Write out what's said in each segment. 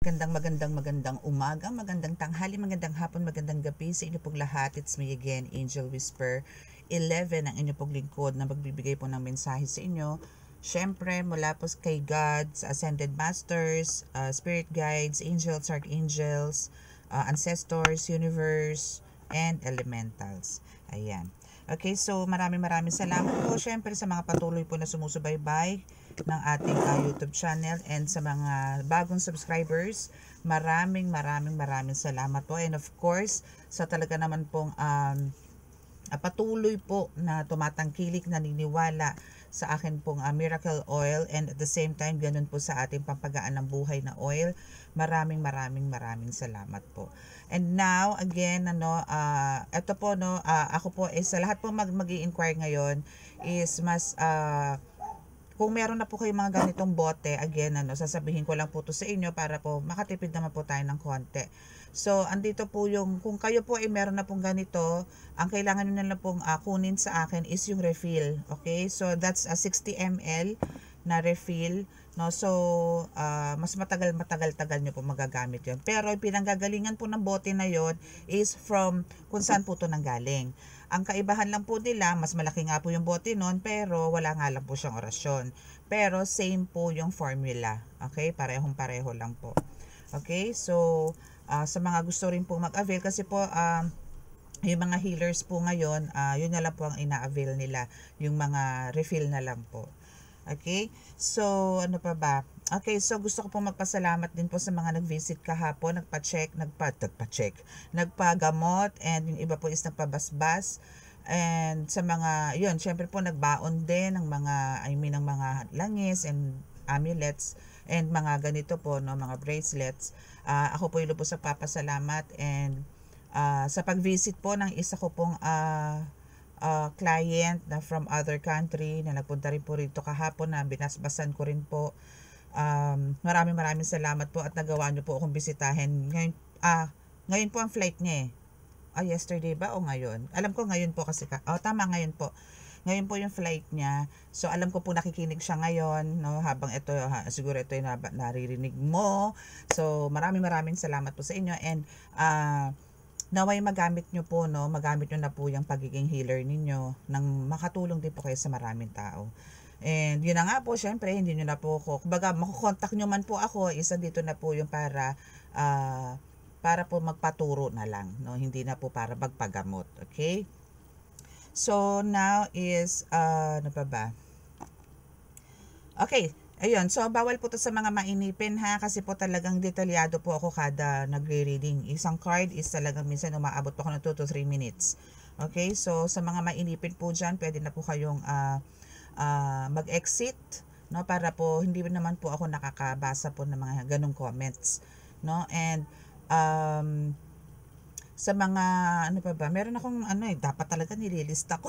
magandang umaga, magandang tanghali, magandang hapon, magandang gabi sa inyo pong lahat. It's me again, Angel Whisper 11, ang inyo pong lingkod na magbibigay po ng mensahe sa inyo. Siyempre, mula po kay God, sa Ascended Masters, Spirit Guides, Angels, Archangels, Ancestors, Universe, and Elementals. Ayan. Okay, so maraming salamat po syempre sa mga patuloy po na sumusubaybay ng ating YouTube channel, and sa mga bagong subscribers, maraming salamat po, and of course sa talaga naman pong patuloy po na tumatangkilik, naniniwala sa akin pong miracle oil, and at the same time ganun po sa ating pampagaan ng buhay na oil. Maraming salamat po. And now again, ito po, ako po sa lahat po mag-i-inquire ngayon is mas kung meron na po kayong mga ganitong bote, again, sasabihin ko lang po to sa inyo para po makatipid naman po tayo ng konti. So, andito po yung, kung kayo po ay meron na pong ganito, ang kailangan nyo na lang pong kunin sa akin is yung refill. Okay? So, that's a 60 ml na refill. No? So, mas matagal nyo po magagamit yon. Pero, pinanggagalingan po ng bote na yon is from kung saan po to nanggaling. Ang kaibahan lang po nila, mas malaki nga po yung bote nun, pero wala nga lang po siyang orasyon. Pero same po yung formula. Okay? Pareho lang po. Okay? So, sa mga gusto rin po mag-avail, kasi po, yung mga healers po ngayon, yun na lang po ang ina-avail nila. Yung mga refill na lang po. Okay? So, ano pa ba? Okay, so gusto ko po magpasalamat din po sa mga nag-visit kahapon, nagpagamot, and yung iba po is nagpabasbas. And sa mga, yun, syempre po nagbaon din ng mga, ng mga langis and amulets and mga ganito po, no, mga bracelets. Ako po yung lubos sa papasalamat, and sa pag-visit po ng isa ko pong client na from other country na nagpunta rin po rito kahapon, na binasbasan ko rin po. Maraming salamat po at nagawa nyo po akong bisitahin. Ngayon po ang flight niya yesterday ba o ngayon? Alam ko ngayon po kasi tama, ngayon po. Ngayon po yung flight niya. So alam ko po nakikinig siya ngayon, no, habang ito siguro ito yung naririnig mo. So maraming salamat po sa inyo, and naway magamit nyo po, no, magamit nyo na po yung pagiging healer ninyo nang makatulong din po kayo sa maraming tao. And yun na nga po, syempre hindi nyo na po ako, kumbaga makukontak nyo man po ako, isa dito na po yung para po magpaturo na lang, no, hindi na po para magpagamot. Okay? So now is ano pa ba? Okay, ayun, so bawal po to sa mga mainipin kasi po talagang detalyado po ako kada nagre-reading. Isang card is talagang minsan umaabot po ako ng 2 to 3 minutes. Okay, so sa mga mainipin po dyan, pwede na po kayong mag-exit, no, para po hindi naman po ako nakakabasa po ng mga ganong comments, no. And sa mga ano pa ba, meron akong dapat talaga nililista ko.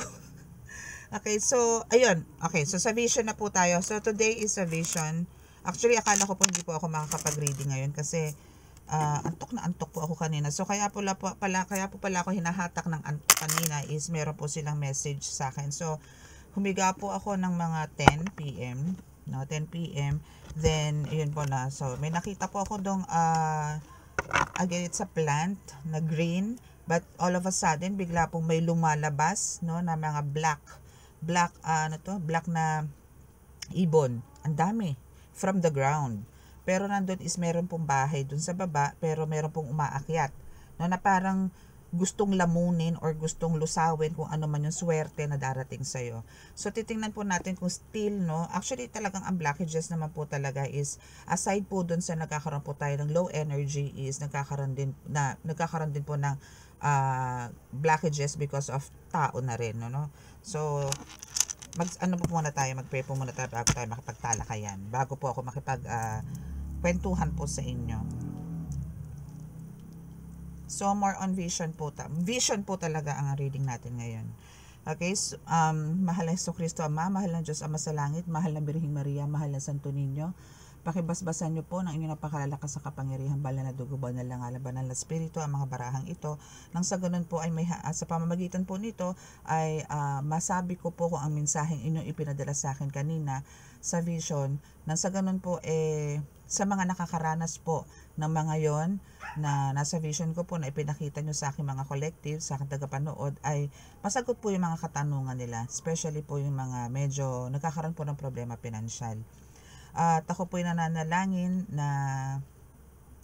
Okay, so ayun. Okay, so sa vision na po tayo. So today is a vision. Actually, akala ko po hindi po ako makakapag-reading ngayon kasi antok po ako kanina. So kaya po pala ako hinahatak ng antok kanina is meron po silang message sa akin. So humiga po ako ng mga 10 PM, no, 10 PM. Then ayun po na. So may nakita po ako dong again, it's a plant na green, but all of a sudden bigla pong may lumalabas, no, na mga black na ibon. Ang dami from the ground. Pero nandun is meron pong bahay dun sa baba, pero meron pong umaakyat, no, na parang gustong lamunin or gustong lusawin kung ano man yung swerte na darating sa'yo. So titingnan po natin kung still, no, actually talagang ang blockages naman po talaga is, aside po dun sa nagkakaroon po tayo ng low energy, is nagkakaroon din po ng blockages because of tao na rin, no. So mag-pray po muna tayo bago tayo makapagtalakayan, bago po ako kwentuhan po sa inyo. So more on vision po talaga ang reading natin ngayon. Okay, so, mahal na Jesucristo Ama, mahal na Diyos Ama sa langit, mahal na Birheng Maria, mahal na Santo Niño, Pakibasbasan niyo po ng inyong napakalalakas sa kapangyarihan, banal na dugo, banal na ngalan, banal na espiritu, ang mga barahang ito. Nang sa ganun po ay sa pamamagitan po nito ay masabi ko po kung ang mensaheng inyong ipinadala sa akin kanina sa vision. Nang sa ganun po sa mga nakakaranas po ng mga yon na nasa vision ko po na ipinakita nyo sa aking mga collective, sa aking tagapanood, ay masagot po yung mga katanungan nila, especially po yung mga medyo nagkakaroon po ng problema pinansyal. At ako po yung nananalangin na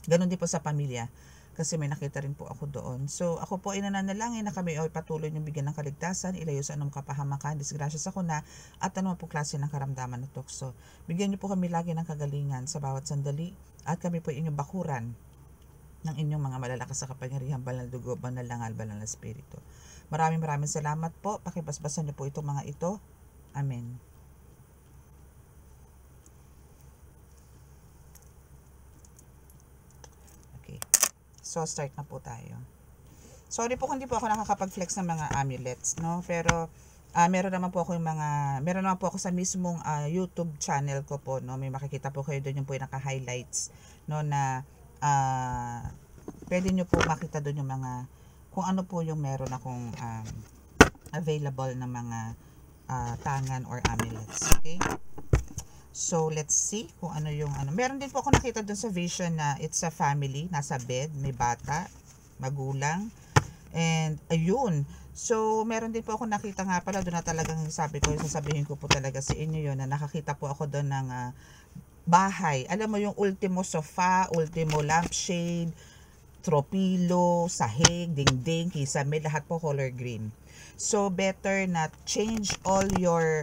ganun din po sa pamilya, kasi may nakita rin po ako doon. So ako po ay nananalangin na kami ay patuloy niyong bigyan ng kaligtasan, ilayo sa anong kapahamakan, disgrasya sa kuna, at anong po klase ng karamdaman na tukso. Bigyan niyo po kami lagi ng kagalingan sa bawat sandali, at kami po inyong bakuran ng inyong mga malalakas sa kapangyarihan, banal na dugo, banal na ngal, banal na espiritu. Maraming salamat po. Pakibasbasan niyo po itong mga ito. Amen. Okay. So, start na po tayo. Sorry po kung hindi po ako nakakapag-flex ng mga amulets, no? Pero, meron naman po ako sa mismong YouTube channel ko po, no? May makikita po kayo doon yung po yung naka-highlights, no? Na, pwede nyo po makita doon yung mga, kung ano po yung meron akong available na mga tangan or amulets. Okay? So, let's see kung ano yung Meron din po ako nakita doon sa vision na it's a family, nasa bed, may bata, magulang, and ayun. So, meron din po ako nakita nga pala doon na talagang sabi ko, sasabihin ko po talaga sa inyo yun, na nakakita po ako doon ng bahay. Alam mo yung ultimo sofa, ultimo lampshade, tropilo, sahig, dingding, kisame, lahat po color green. So, better na change all your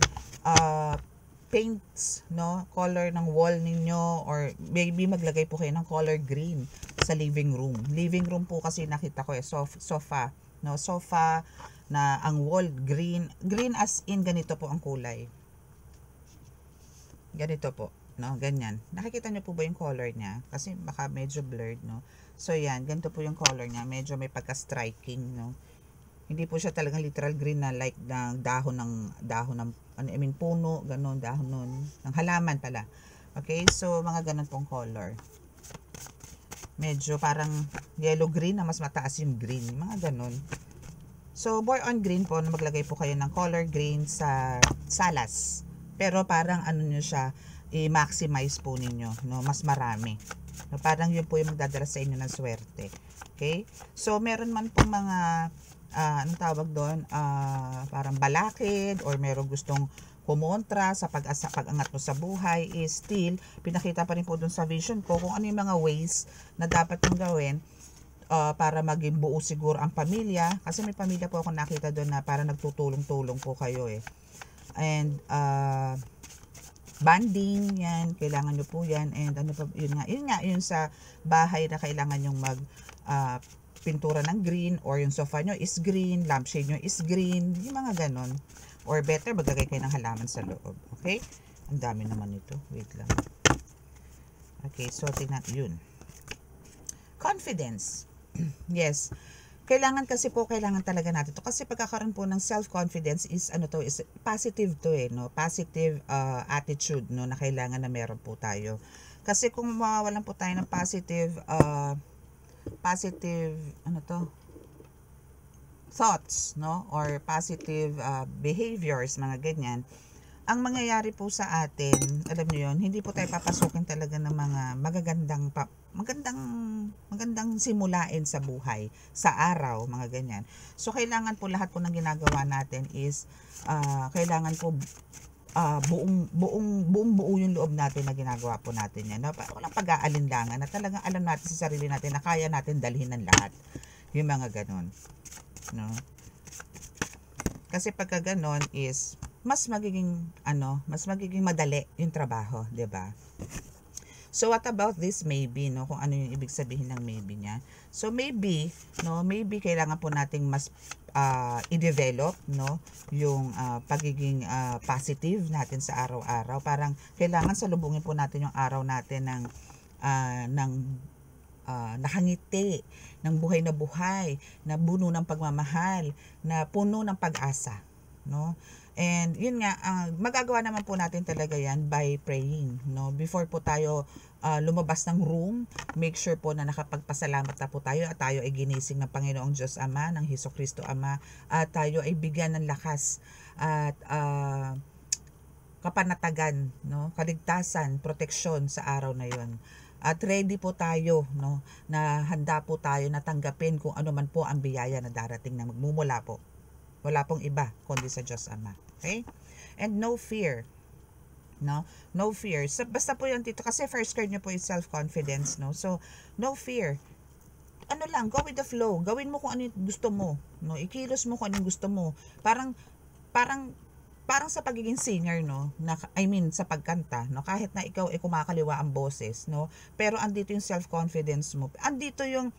paints, no? Color ng wall ninyo, or maybe maglagay po kayo ng color green sa living room. Living room po kasi nakita ko sofa, no? Sofa na ang wall green. Green as in ganito po ang kulay. Ganito po. No, ganyan. Nakikita niyo po ba yung color niya? Kasi baka medyo blurred, no? So, yan. Ganito po yung color niya. Medyo may pagka-striking, no? Hindi po siya talagang literal green na like na dahon ng puno, ganun, dahon nun, ng halaman pala. Okay? So, mga ganun pong color. Medyo parang yellow-green na mas mataas yung green. Mga ganun. So, more on green po, na maglagay po kayo ng color green sa salas. Pero parang nyo siya, i-maximize po ninyo, no? Mas marami. No? Parang yun po yung magdadala sa inyo ng swerte. Okay? So, meron man pong mga, anong tawag doon? Parang balakid, or meron gustong kumontra sa pag-angat mo sa buhay, is still, pinakita pa rin po doon sa vision ko kung ano yung mga ways na dapat mong gawin para maging buo siguro ang pamilya. Kasi may pamilya po ako nakita doon na para nagtutulong-tulong po kayo And, banding, yan, kailangan nyo po yan, and ano pa, yun sa bahay na kailangan nyong pintura ng green, or yung sofa nyo is green, lampshade nyo is green, yung mga ganon, or better, maglagay kayo ng halaman sa loob. Okay? Ang dami naman ito, wait lang. Okay, so tingnan, yun. Confidence. Yes. Kailangan talaga natin to, kasi pagkakaroon po ng self-confidence is is positive to no? Positive attitude, no, na kailangan na meron po tayo. Kasi kung mawawalan po tayo ng positive thoughts, no, or positive behaviors, mga ganyan, ang mangyayari po sa atin, alam niyo yun, hindi po tayo papasukin talaga ng mga magandang simulain sa buhay, sa araw, mga ganyan. So, kailangan po lahat po ng ginagawa natin is, kailangan po buo yung loob natin na ginagawa po natin yan. Walang pag-aalinlangan, na talagang alam natin sa sarili natin na kaya natin dalhin ng lahat. Yung mga ganon. No? Kasi pagka ganon is, mas magiging madali yung trabaho, 'di ba? So what about this maybe, no? Kung ano yung ibig sabihin ng maybe niya. So maybe kailangan po nating mas i-develop, no, yung pagiging positive natin sa araw-araw. Parang kailangan salubungin po natin yung araw natin ng nakangiti, ng buhay, na puno ng pagmamahal, na puno ng pag-asa, no? And yun nga, magagawa naman po natin talaga yan by praying, no? Before po tayo lumabas ng room, make sure po na nakapagpasalamat na po tayo at tayo ay ginising ng Panginoong Diyos Ama, ng Hesukristo Ama, at tayo ay bigyan ng lakas at kapanatagan, no? Kaligtasan, proteksyon sa araw na yon. At ready po tayo, no? Na handa po tayo na tanggapin kung ano man po ang biyaya na darating na magmumula po. Wala pong iba kundi sa Diyos Ama. Okay? And no fear. No? No fear. So, basta po yan dito. Kasi first card nyo po is self-confidence. No? So, no fear. Ano lang, go with the flow. Gawin mo kung ano yung gusto mo. No? Ikilos mo kung ano yung gusto mo. Parang sa pagiging singer, no, na, I mean sa pagkanta, no, kahit na ikaw ay kumakaliwa ang boses, no, pero andito yung self-confidence mo, andito yung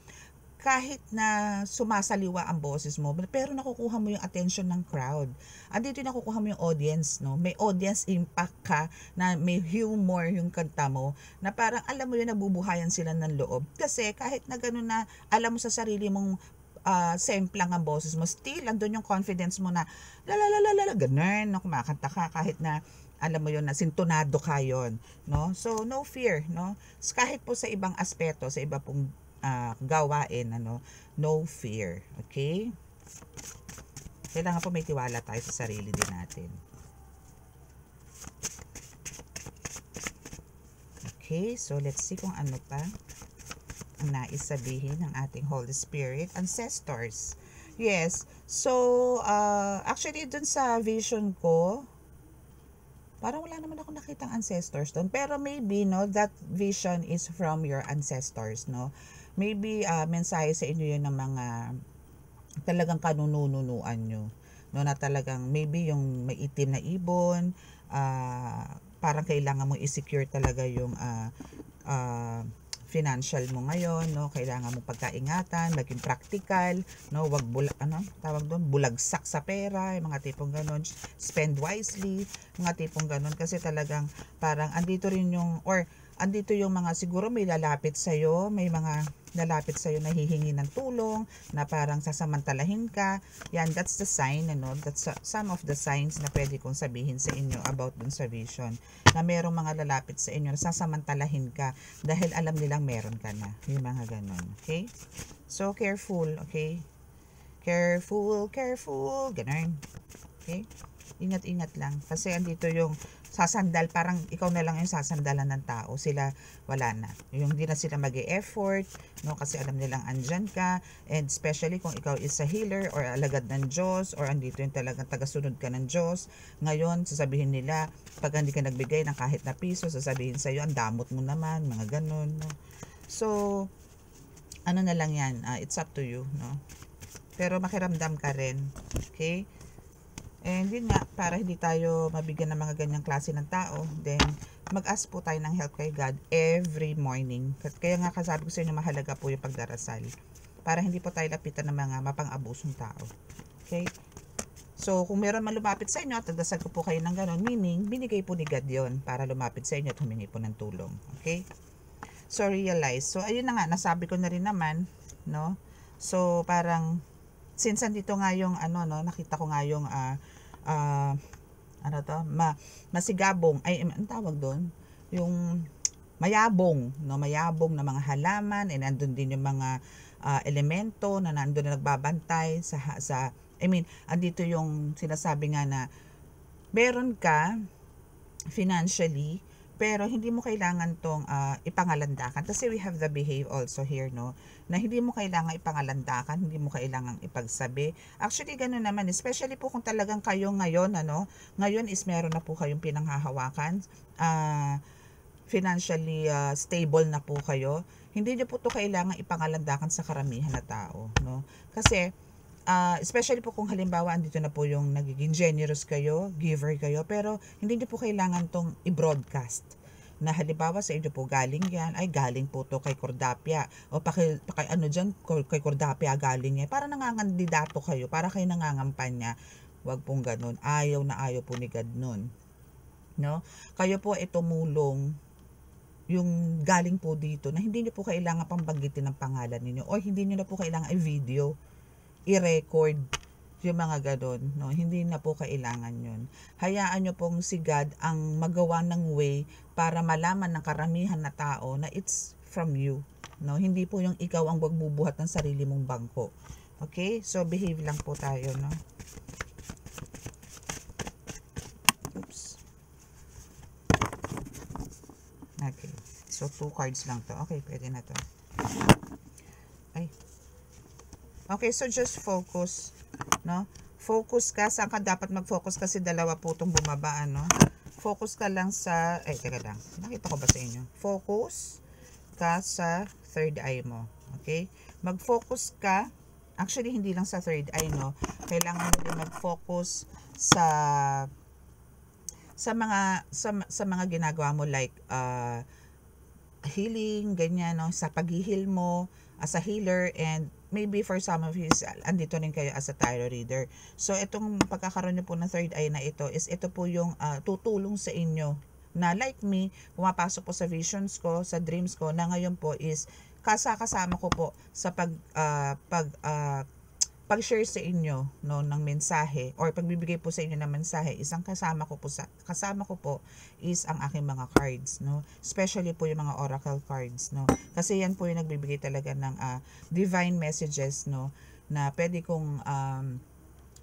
kahit na sumasaliwa ang boses mo, pero nakukuha mo yung attention ng crowd. Andito yung nakukuha mo yung audience, no? May audience impact ka, na may humor yung kanta mo, na parang alam mo yun, nabubuhayan sila ng loob. Kasi kahit na gano'n na alam mo sa sarili mong semplang ang boses mo, still andun yung confidence mo na la ganun, no? Kumakanta ka kahit na alam mo yun na sintonado ka yun, no? So no fear, no? Kahit po sa ibang aspeto, sa iba pong gawain, ano, no fear. Okay? Kailangan po may tiwala tayo sa sarili din natin. Okay, so let's see kung ano pa ang nais sabihin ng ating Holy Spirit. Ancestors. Yes. So, actually dun sa vision ko, parang wala naman ako nakitang ancestors doon. Pero maybe, no, that vision is from your ancestors, no? Maybe, mensahe sa inyo yun ng mga talagang kanununuan nyo. No, na talagang maybe yung may itim na ibon, parang kailangan mo i-secure talaga yung financial mo ngayon, no? Kailangan mo pagkaingatan, maging practical, no? Wag tawag doon, bulagsak sa pera, yung mga tipong ganon, spend wisely, mga tipong ganon, kasi talagang parang andito rin yung, or andito yung mga siguro may lalapit sa'yo, may mga lalapit sa'yo na hihingi ng tulong, na parang sasamantalahin ka. Yan, that's the sign, ano, that's some of the signs na pwede kong sabihin sa inyo about dun sa vision. Na merong mga lalapit sa inyo na sasamantalahin ka dahil alam nilang meron ka na. Yung mga ganon, okay? So, careful, okay? Careful, ganon. Okay? Ingat-ingat lang. Kasi andito yung sasandal, parang ikaw na lang yung sasandalan ng tao. Sila, wala na. Yung hindi na sila mag-e-effort, no? Kasi alam nilang andyan ka. And especially kung ikaw is a healer or alagad ng Diyos, or andito yung talagang tagasunod ka ng Diyos. Ngayon, sasabihin nila, pag hindi ka nagbigay ng kahit na piso, sasabihin sa'yo, ang damot mo naman, mga ganun, no? So, ano na lang yan, it's up to you, no? Pero makiramdam ka rin, okay? And yun nga, para hindi tayo mabigyan ng mga ganyang klase ng tao, then mag-ask po tayo ng help kay God every morning. Kaya nga kasabi ko sa inyo, mahalaga po yung pagdarasal. Para hindi po tayo lapitan ng mga mapang-abusong tao. Okay? So, kung meron man lumapit sa inyo at nagdasal ko po kayo ng gano'n, meaning, binigay po ni God yun para lumapit sa inyo at humingi po ng tulong. Okay? So, realize. So, ayun na nga, nasabi ko na rin naman, no? So, parang, since andito nga yung, ano, no, nakita ko nga yung, ano to, masigabong, ay, ang tawag doon, yung mayabong, no, mayabong na mga halaman, and nandun din yung mga elemento na nandun na nagbabantay I mean, andito yung sinasabi nga na meron ka financially, pero hindi mo kailangan tong ipangalandakan. Kasi we have the behave also here, no? Na hindi mo kailangan ipangalandakan, hindi mo kailangan ipagsabi. Actually, gano'n naman. Especially po kung talagang kayo ngayon, ano? Ngayon is meron na po kayong pinanghahawakan. Financially stable na po kayo. Hindi nyo po to kailangan ipangalandakan sa karamihan na tao, no? Kasi, especially po kung halimbawa andito na po yung nagiging generous kayo, giver kayo, pero hindi niyo po kailangan tong i-broadcast na halimbawa sa inyo po galing yan, ay galing po to kay Cordapia, o paki ano dyan, kay Cordapia galing yan, para nangangandidato kayo, para kayo nangangampanya. Wag pong ganun, ayaw na ayaw po ni God nun, no? Kayo po ay tumulong yung galing po dito na hindi niyo po kailangan pang banggitin ng pangalan niyo, o hindi niyo na po kailangan i-video, i-record. yung mga ganon, no? Hindi na po kailangan yun. Hayaan nyo pong si God ang magawa ng way para malaman ng karamihan na tao na it's from you, no? Hindi po yung ikaw ang magbubuhat ng sarili mong bangko. Okay? So, behave lang po tayo, no? Oops. Okay. So, 2 cards lang to. Okay, pwede na to. Ay. Okay, so just focus, no? Focus ka. Saan ka dapat mag-focus kasi dalawa po itong bumaba, no? Focus ka lang sa, ay, teka lang. Nakita ko ba sa inyo? Focus ka sa third eye mo. Okay? Mag-focus ka. Actually, hindi lang sa third eye, no? Kailangan mo din mag-focus sa mga ginagawa mo, like healing, ganyan, no? Sa paghihil mo as a healer, and maybe for some of you, andito rin kayo as a tarot reader. So, itong pagkakaroon nyo po ng third eye na ito is ito po yung tutulong sa inyo na, like me, pumapasok po sa visions ko, sa dreams ko, na ngayon po is kasama ko po sa pag-share sa inyo, no, ng mensahe, or pagbibigay po sa inyo ng mensahe. Isang kasama ko po is ang aking mga cards, no, especially po yung mga oracle cards, no, kasi yan po yung nagbibigay talaga ng divine messages, no, na pwede kong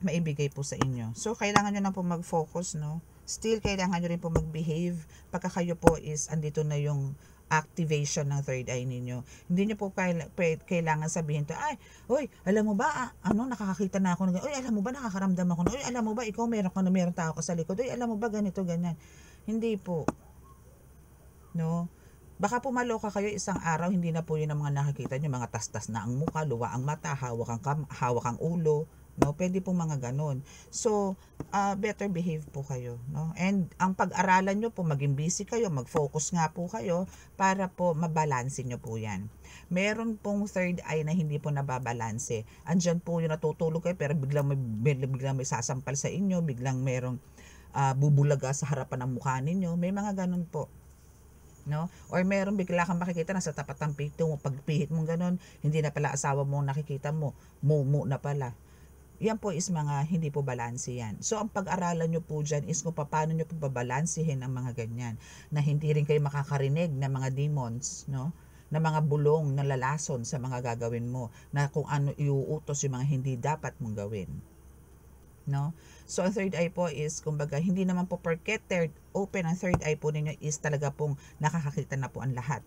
maibigay po sa inyo. So, kailangan nyo na po mag-focus, no. Still, kailangan nyo rin po mag-behave pagka kayo po is andito na yung activation ng third eye ninyo. Hindi nyo po kailangan sabihin to, ay, oy, alam mo ba, nakakakita na ako, oy, alam mo ba, nakakaramdam ako, oy, alam mo ba, ikaw meron tao ka sa likod, oy, alam mo ba, ganito, ganyan. Hindi po. No? Baka po maloka kayo isang araw, hindi na po yun ang mga nakikita nyo, mga tastas na ang muka, luwa ang mata, hawak ang ulo, no? Pwede po mga ganun. So, better behave po kayo, no? And ang pag-aralan nyo po, maging busy kayo, mag-focus nga po kayo para po mabalanse nyo po yan. Meron pong third eye na hindi po nababalanse. Andyan po yung natutulog kayo pero biglang may sasampal sa inyo, biglang merong bubulaga sa harapan ng mukha ninyo. May mga ganun po. No? Or meron bigla kang makikita nasa tapat ng pito mo, pagpihit mong ganun, hindi na pala asawa mo nakikita mo, mumu na pala. Yan po is mga hindi po balanse yan. So, ang pag-aralan nyo po dyan is kung paano nyo po babalansehin ang mga ganyan. Na hindi rin kayo makakarinig ng mga demons, no? Na mga bulong, na lalason sa mga gagawin mo. Na kung ano iuutos yung mga hindi dapat mong gawin. No? So, ang third eye po is, kumbaga, hindi naman po porket open ang third eye po ninyo is talaga pong nakakakita na po ang lahat.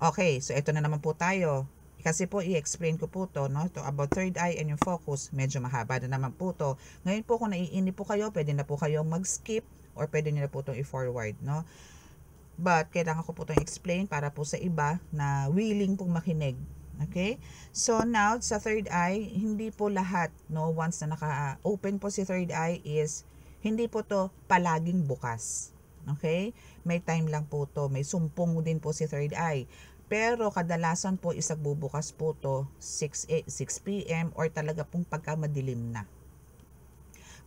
Okay, so ito na naman po tayo. Kasi po, i-explain ko po to, no? To about third eye and yung focus, medyo mahaba na naman po to. Ngayon po, kung naiinip po kayo, pwede na po kayo mag-skip or pwede nyo na po itong i-forward, no? But, kailangan ko po itong explain para po sa iba na willing pong makinig. Okay? So, now, sa third eye, hindi po lahat, no? Once na naka-open po si third eye is, hindi po to palaging bukas. Okay? May time lang po to. May sumpong din po si third eye. Pero kadalasan po isang bubukas po to 6 p.m. or talaga pong pagka madilim na.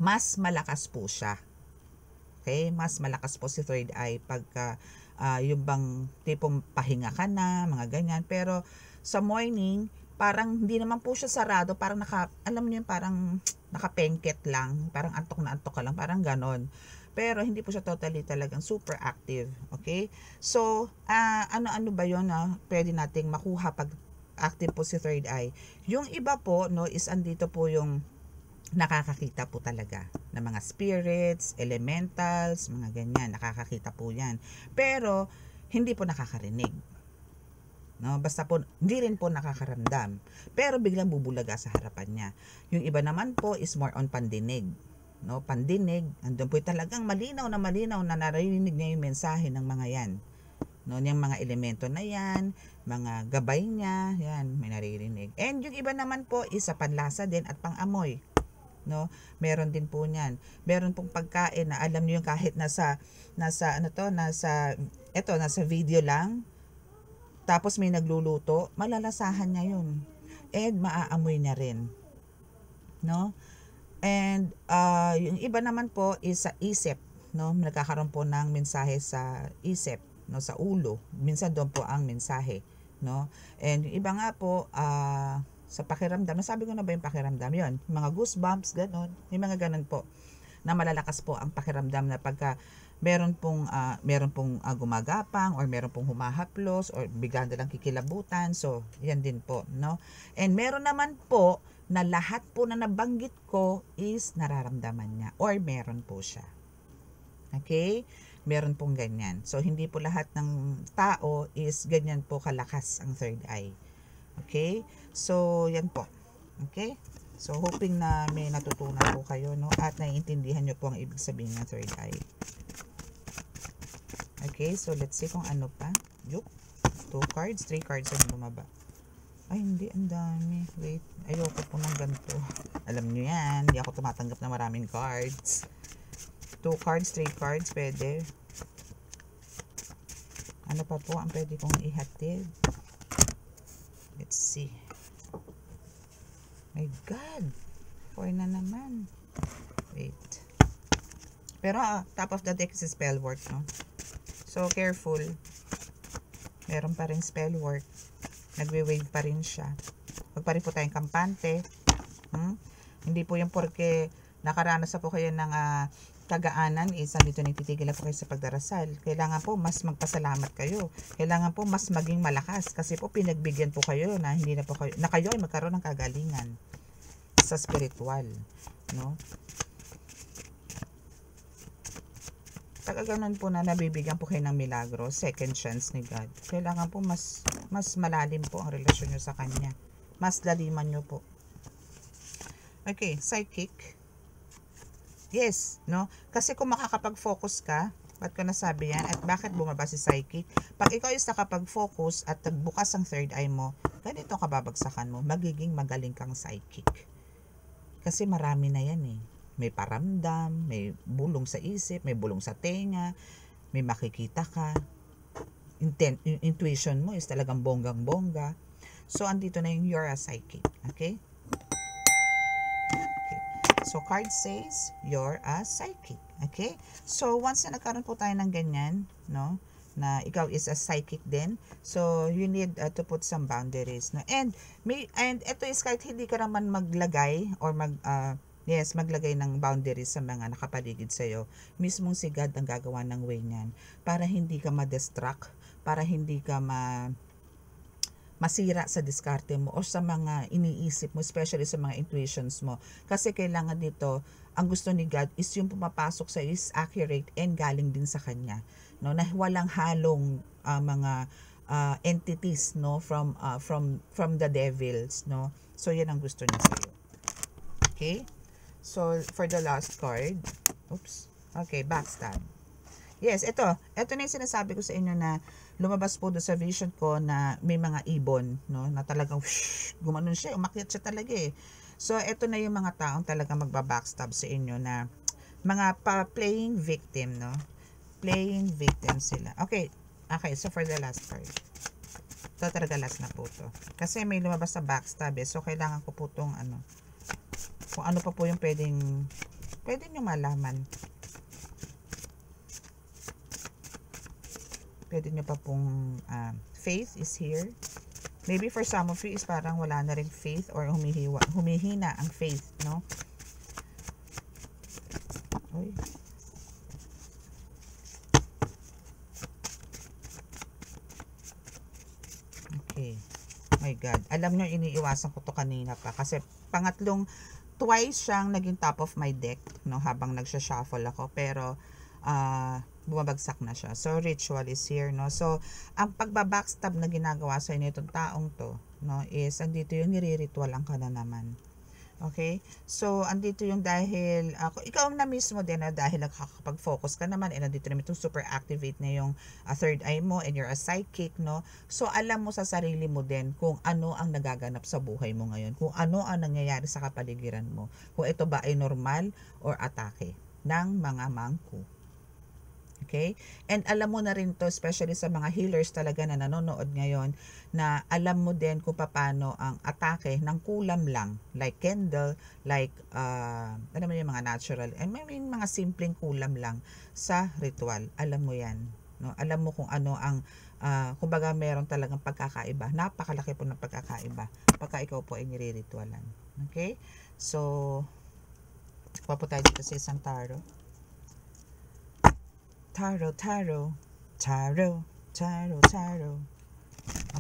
Mas malakas po siya. Okay? Mas malakas po si third eye pagka yung bang tipong pahinga ka na, mga ganyan. Pero sa morning, parang hindi naman po siya sarado. Parang alam niyo yung parang nakapengket lang. Parang antok na antok ka lang. Parang ganon. Pero hindi po siya totally talagang super active. Okay? So, ano ba yun na pwede nating makuha pag active po si third eye? Yung iba po, no, is andito po yung nakakakita po talaga ng mga spirits, elementals, mga ganyan. Nakakakita po yan. Pero, hindi po nakakarinig. No, basta po, hindi rin po nakakaramdam. Pero biglang bubulaga sa harapan niya. Yung iba naman po is more on pandinig. No, pandinig, andun po talagang malinaw na naririnig niya yung mensahe ng mga yan. No, yung mga elemento na yan, mga gabay niya, yan, may naririnig. And yung iba naman po is sa panlasa din at pangamoy. No, meron din po niyan. Meron pong pagkain na alam niyo yung kahit nasa video lang, tapos may nagluluto, malalasahan niya yun. And maaamoy niya rin. No? And yung iba naman po is sa isip, no? Nagkakaroon po ng mensahe sa isip, no, sa ulo. Minsan doon po ang mensahe, no? And yung iba nga po sa pakiramdam. Nasabi ko na ba yung pakiramdam? Yun, mga goosebumps, ganon. May mga ganon po na malalakas po ang pakiramdam na pagka meron pong gumagapang or meron pong humahaplos or bigla na lang kikilabutan. So, yan din po, no? And meron naman po na lahat po na nabanggit ko is nararamdaman niya or meron po siya. Okay? Meron pong ganyan. So, hindi po lahat ng tao is ganyan po kalakas ang third eye. Okay? So, yan po. Okay? So, hoping na may natutunan po kayo, no? At naiintindihan nyo po ang ibig sabihin ng third eye. Okay? So, let's see kung ano pa. Yup. 2 cards, 3 cards ang bumaba. Ay, hindi. Ang dami. Wait. Ayoko po ng ganito. Alam nyo yan. Hindi ako tumatanggap na maraming cards. 2 cards, 3 cards, pwede. Ano pa po ang pwede kong ihatid? Let's see. My God. 4 na naman. Wait. Pero top of the deck is spell work, no? So, careful. Meron pa rin spell work. Nagwe-wave pa rin siya. Huwag pa rin po tayong kampante. Hindi po yung porque nakaranas na po kayo ng kagaanan is dito nagtitigil po kayo sa pagdarasal. Kailangan po mas magpasalamat kayo. Kailangan po mas maging malakas kasi po pinagbigyan po kayo na hindi na po kayo na kayo ay magkaroon ng kagalingan sa spiritual, no? Pag ganun po na nabibigyan po kayo ng milagro, second chance ni God. Kailangan po mas malalim po ang relasyon nyo sa Kanya. Mas laliman nyo po. Okay, psychic. Yes, no? Kasi kung makakapag-focus ka, ba't ko nasabi yan? At bakit bumaba si psychic? Pag ikaw is nakapag-focus at nagbukas ang third eye mo, ganito kababagsakan mo, magiging magaling kang psychic. Kasi marami na yan eh. May paramdam, may bulong sa isip, may bulong sa tenga, may makikita ka. Intuition mo is talagang bonggang-bongga. So, andito na yung you're a psychic. Okay? So, card says, you're a psychic. Okay? So, once na nagkaroon po tayo ng ganyan, no? Na ikaw is a psychic din. So, you need to put some boundaries. No? And ito is kahit hindi ka naman maglagay or maglagay ng boundaries sa mga nakapaligid sa'yo. Mismong si God ang gagawa ng way niyan. Para hindi ka ma-distract. Para hindi ka masira sa diskarte mo o sa mga iniisip mo, especially sa mga intuitions mo. Kasi kailangan dito, ang gusto ni God is yung pumapasok sa is accurate and galing din sa Kanya. No? Na walang halong mga entities, no? From the devils. No? So, yan ang gusto niya sa'yo. Okay? So, for the last card, oops. Okay, backstab. Yes, ito na yung sinasabi ko sa inyo na lumabas po doon sa vision ko na may mga ibon, no, na talagang gumanon siya, umakyat siya talaga eh. So, ito na yung mga taong talagang magbabackstab sa inyo na mga playing victim, no? Playing victim sila. Okay, so for the last card. Ito talaga last na po to. Kasi may lumabas sa backstab eh. So, kailangan ko po itong kung ano pa po yung pwede nyo malaman. Pwede nyo pa pong faith is here. Maybe for some of you is parang wala na rin faith or humihina ang faith, no? Uy. Okay. My God. Alam nyo, iniiwasan ko to kanina pa. Kasi twice siyang naging top of my deck, no? Habang nagsha-shuffle ako. Pero, bumabagsak na siya. So, ritual is here, no? So, ang pagbabackstab na ginagawa sa inyo itong taong to, no, is andito yung nire-ritualan ka na naman. Okay? So, andito yung dahil, ikaw na mismo din, dahil nakakapag-focus ka naman, and andito naman itong super activate na yung third eye mo, and you're a psychic, no? So, alam mo sa sarili mo din kung ano ang nagaganap sa buhay mo ngayon, kung ano ang nangyayari sa kapaligiran mo, kung ito ba ay normal or atake ng mga mangku. Okay? And alam mo na rin to, especially sa mga healers talaga na nanonood ngayon, na alam mo din kung paano ang atake ng kulam lang, like candle, like, alam mo yung mga natural, I mean, mga simpleng kulam lang sa ritual. Alam mo yan. No? Alam mo kung ano ang kumbaga meron talagang pagkakaiba. Napakalaki po ng pagkakaiba pagka ikaw po ay nire-ritualan. Okay? So, kuha po tayo dito sa isang tarot. Tarot, tarot, tarot, tarot, tarot.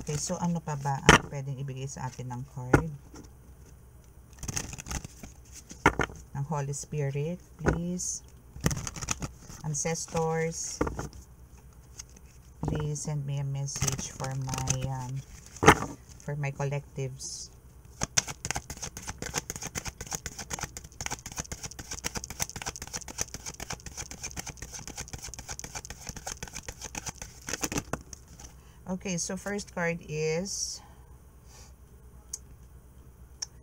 Okay, so ano pa ba ang pwedeng ibigay sa atin ng card? Ng Holy Spirit, please. Ancestors, please send me a message for my collectives. Okay, so first card is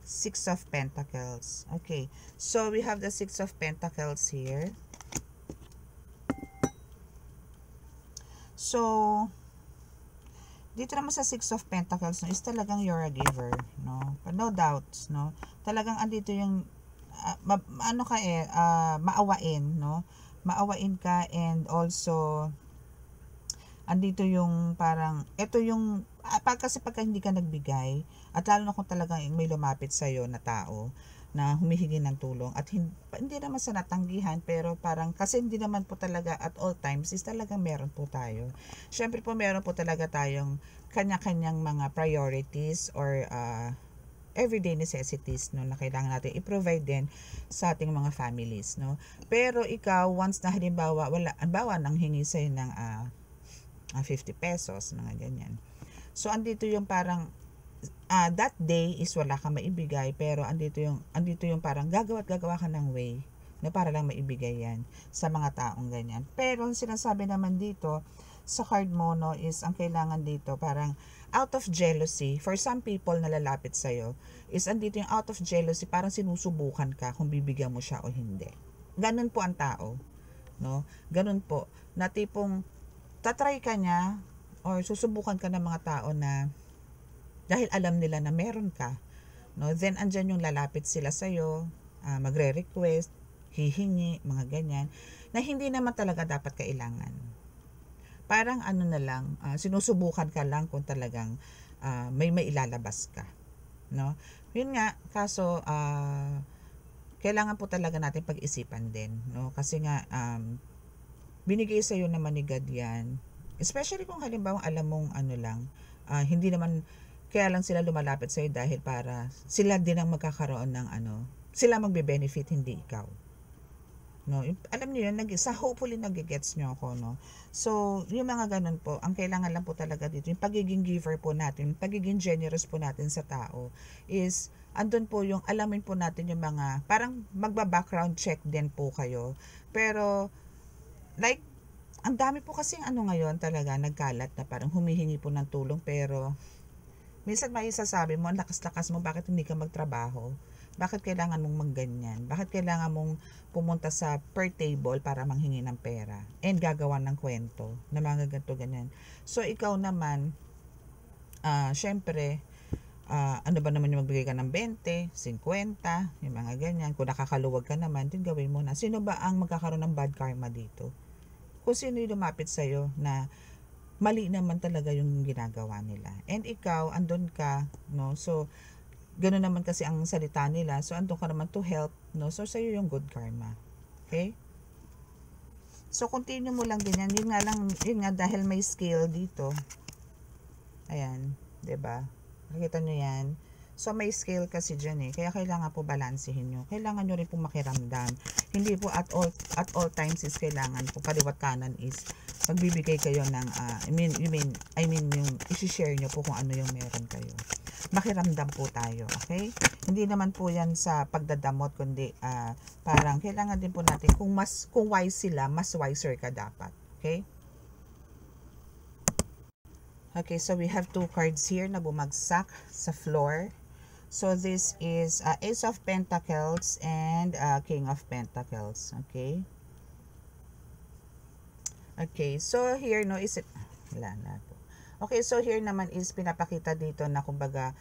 Six of Pentacles. Okay, so we have the Six of Pentacles here. So, dito naman sa Six of Pentacles, no, is talagang you're a giver, no? No doubts, no? Talagang andito yung, maawain, no? Maawain ka, and also, andito yung parang, ito yung, kasi pagka hindi ka nagbigay, at lalo na kung talagang may lumapit sa'yo na tao, na humihingi ng tulong, at hindi naman sa natanggihan, pero parang, kasi hindi naman po talaga at all times, is talagang meron po tayo. Syempre po meron po talaga tayong kanya-kanyang mga priorities, or everyday necessities, no, na kailangan natin i-provide din sa ating mga families, no. Pero ikaw, once na halimbawa, nang hingi sa'yo ng 50 pesos, mga ganyan. So, andito yung parang, that day is wala kang maibigay, pero andito yung parang gagawa ka ng way, na para lang maibigay yan sa mga taong ganyan. Pero, ang sinasabi naman dito, sa card mo, no, is ang kailangan dito, parang, out of jealousy, for some people na lalapit sa'yo, is andito yung out of jealousy, parang sinusubukan ka kung bibigyan mo siya o hindi. Ganun po ang tao, no? Ganun po, na tipong, tatry ka niya or susubukan ka ng mga tao na dahil alam nila na meron ka, no, then andyan yung lalapit sila sa'yo, magre-request, hihingi, mga ganyan, na hindi naman talaga dapat kailangan. Parang ano na lang, sinusubukan ka lang kung talagang may mailalabas ka, no. Yun nga, kaso kailangan po talaga natin pag-isipan din, no, kasi nga binigay sa'yo naman ni God yan. Especially kung halimbawa alam mong ano lang, hindi naman, kaya lang sila lumalapit sa'yo dahil para sila din ang magkakaroon ng sila magbe-benefit, hindi ikaw. No, alam niyo yun, hopefully nagigets niyo ako, no. So, yung mga ganun po, ang kailangan lang po talaga dito, yung pagiging giver po natin, pagiging generous po natin sa tao, is, andun po yung, alamin po natin yung mga, parang magba-background check din po kayo. Pero, like, ang dami po kasi ngayon talaga nagkalat na parang humihingi po ng tulong, pero minsan may sasabi mo, ang lakas-lakas mo, bakit hindi ka magtrabaho? Bakit kailangan mong magganyan? Bakit kailangan mong pumunta sa per table para manghingi ng pera and gagawa ng kwento na mga ganito ganyan? So ikaw naman, syempre, ano ba naman yung magbigay ka ng 20, 50, yung mga ganyan. Kung nakakaluwag ka naman, din gawin mo na. Sino ba ang magkakaroon ng bad karma dito? Kung sino yung lumapit sa'yo na mali naman talaga yung ginagawa nila. And ikaw, andun ka, no? So, gano'n naman kasi ang salita nila. So, andun ka naman to help, no? So, sa'yo yung good karma. Okay? So, continue mo lang din yan. Yun nga dahil may scale dito. Ayan, 'di ba? Nakita nyo yan? So, may scale kasi dyan eh. Kaya kailangan po balansehin nyo. Kailangan nyo rin po makiramdam. Hindi po at all times is kailangan po kaliwat kanan is magbibigay kayo ng, I mean yung isi-share nyo po kung ano yung meron kayo. Makiramdam po tayo, okay? Hindi naman po yan sa pagdadamot, kundi parang kailangan din po natin, kung wise sila, mas wiser ka dapat, okay? Okay, so we have two cards here na bumagsak sa floor. So this is Ace of Pentacles and King of Pentacles. Okay. Okay, so here no is it wala na po. Okay, so here naman is pinapakita dito na kumbaga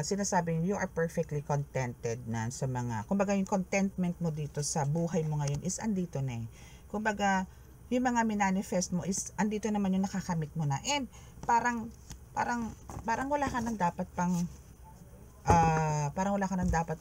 sinasabing you are perfectly contented na sa mga, kumbaga yung contentment mo dito sa buhay mo ngayon is andito na eh. Kumbaga yung mga minanifest mo is andito naman yung nakakamit mo na. And parang wala ka nang dapat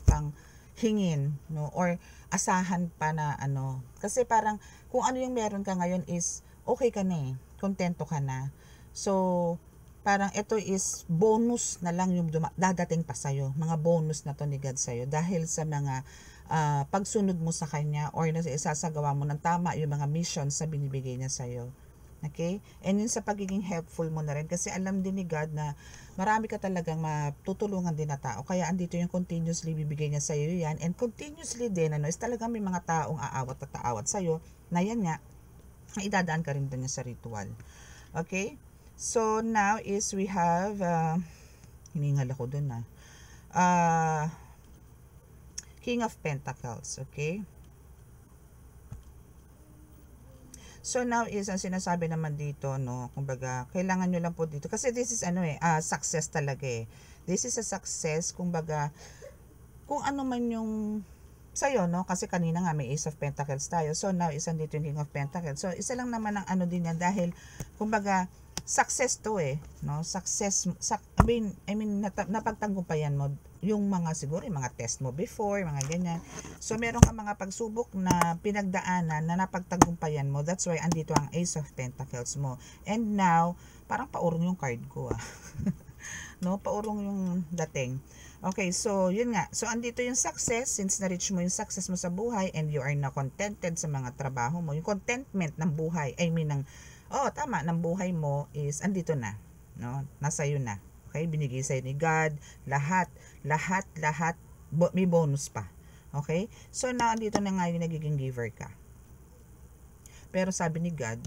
pang hingin, no, or asahan pa na ano, kasi parang kung ano yung meron ka ngayon is okay ka na eh, kontento ka na. So parang ito is bonus na lang yung dadating pa sa'yo, mga bonus na to ni God sa'yo dahil sa mga pagsunod mo sa Kanya or isasagawa mo ng tama yung mga missions na binibigay niya sa'yo. Okay? And yun sa pagiging helpful mo na rin kasi alam din ni God na marami ka talagang matutulungan din na tao. Kaya andito yung continuously bibigay niya sa iyo yan. And continuously din, is talagang may mga taong aawat at aawat sa iyo na yan nga, idadaan ka rin din niya sa ritual. Okay? So, now is we have, hiningal ako dun King of Pentacles. Okay? So now is ang sinasabi naman dito, no, kumbaga kailangan nyo lang po dito kasi this is success talaga eh. This is a success, kumbaga kung ano man yung sa'yo, no, kasi kanina nga may Ace of Pentacles tayo. So now is andito yung King of Pentacles. So isa lang naman ang ano din yan dahil kumbaga success to eh, no, success, I mean napagtagumpayan mo yung mga siguro yung mga test mo before, mga ganyan. So meron ka mga pagsubok na pinagdaanan na napagtagumpayan mo. That's why andito ang Ace of Pentacles mo. And now, parang paurong yung card ko no, paurong yung dating. Okay, so yun nga. So andito yung success, since na-reach mo yung success mo sa buhay and you are na contented sa mga trabaho mo. Yung contentment ng buhay, ng buhay mo is andito na, no? Nasa iyo na. Okay, binigay sa'yo ni God, lahat, may bonus pa. Okay, so na andito na nga yung nagiging giver ka. Pero sabi ni God,